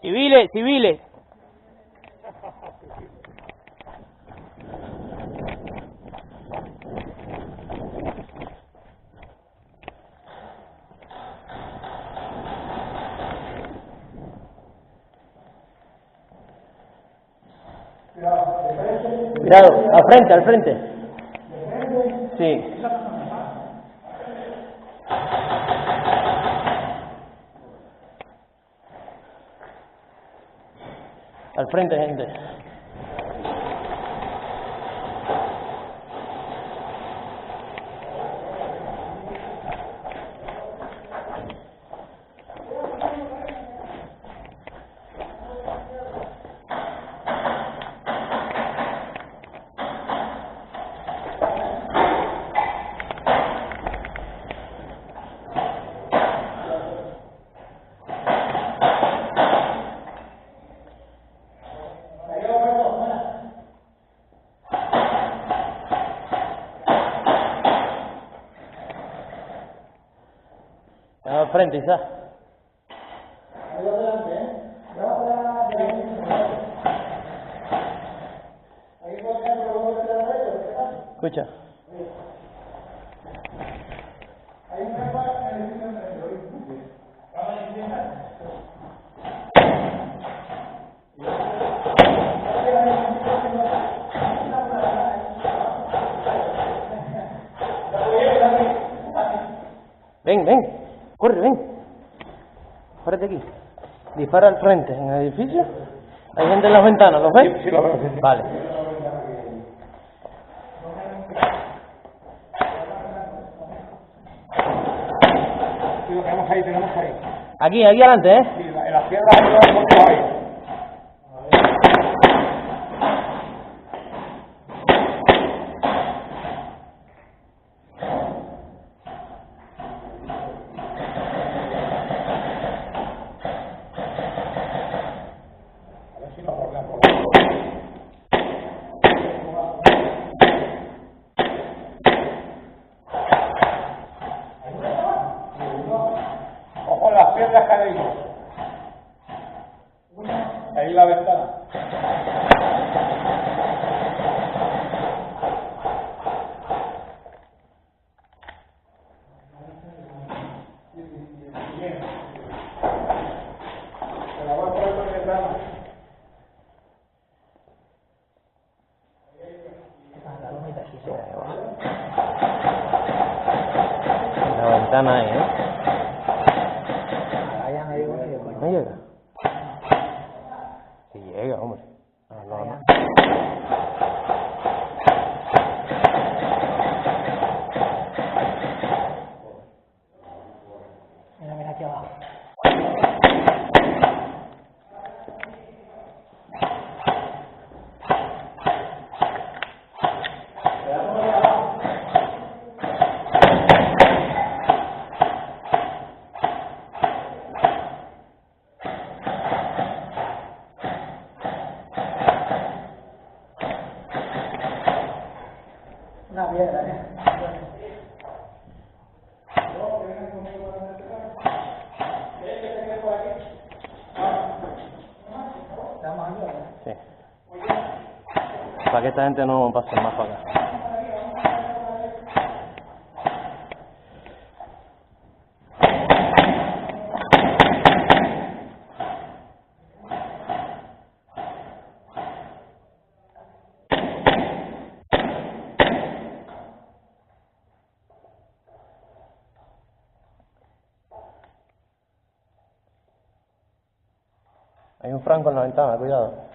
Civiles, civiles. Cuidado, al frente, al frente. Sí. Al frente, gente. Al frente, Isa. Escucha. Ven, ven. Corre, ven. Párate aquí. Dispara al frente, en el edificio. Hay gente en las ventanas, ¿los ves? Sí, lo veo. Sí. Vale. Sí, lo tenemos ahí, tenemos ahí. Aquí adelante, ¿eh? Sí, en las piedras ahí. Ojo las piedras que hay ahí la ventana. Bien. Se la voy a poner por la ventana. La ventana ahí, ¿eh? No llega. Sí llega, hombre. No. Mira aquí abajo. Una piedra, ¿eh? Sí. Para que esta gente no pase más para acá. Hay un franco en la ventana, cuidado.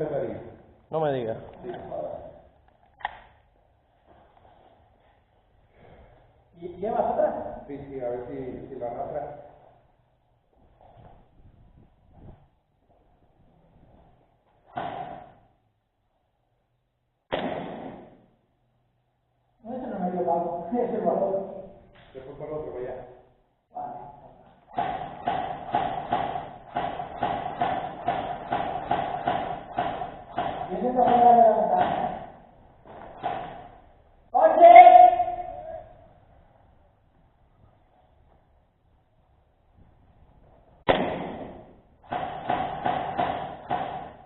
cerraría. No me digas. ¿Y llevas otra? Sí, sí, a ver si lo arrastra. No, ese no me dio pago, es el valor. Después por otro, vaya. Vale. Y ese está fuera de la ventana. ¡Coche!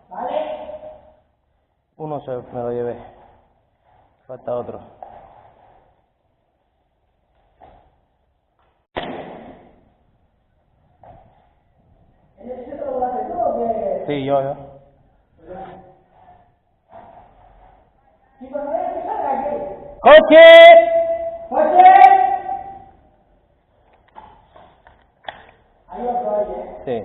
¿Vale? Uno me lo llevé. Falta otro. ¿Ese te lo haces tú o qué? Sí, yo. Sí, pero no es que salga aquí. ¡Coche! ¡Coche! Hay otro ahí, ¿eh? Sí.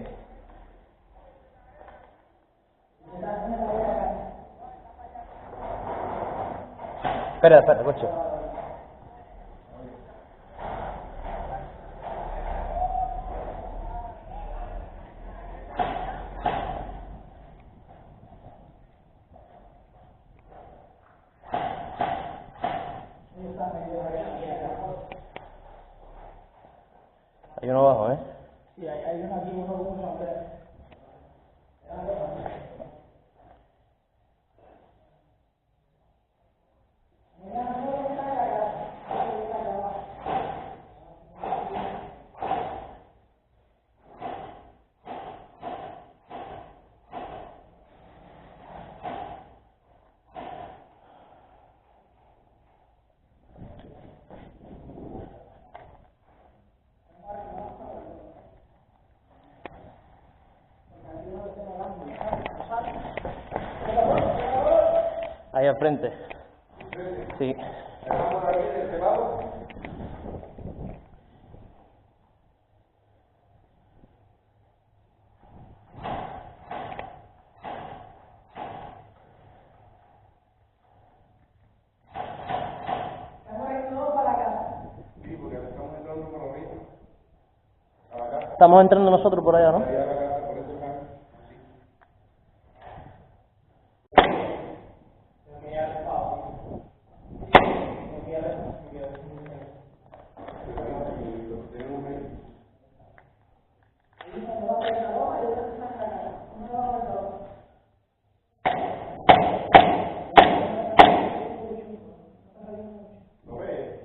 Espera, coche. Hay uno abajo, ¿eh? Sí, hay uno aquí, uno, pero... Ahí al frente. Sí. Vamos a ver de este lado. Sí, porque estamos entrando por lo mismo. A la casa. Estamos entrando nosotros por allá, ¿no? Ahí a la casa, por eso están así. ¿Lo ves?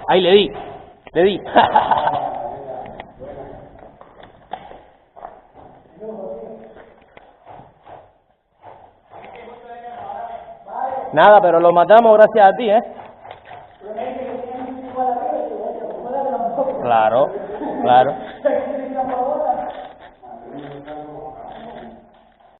Ahí le di. Nada, pero lo matamos gracias a ti, ¿eh? Claro.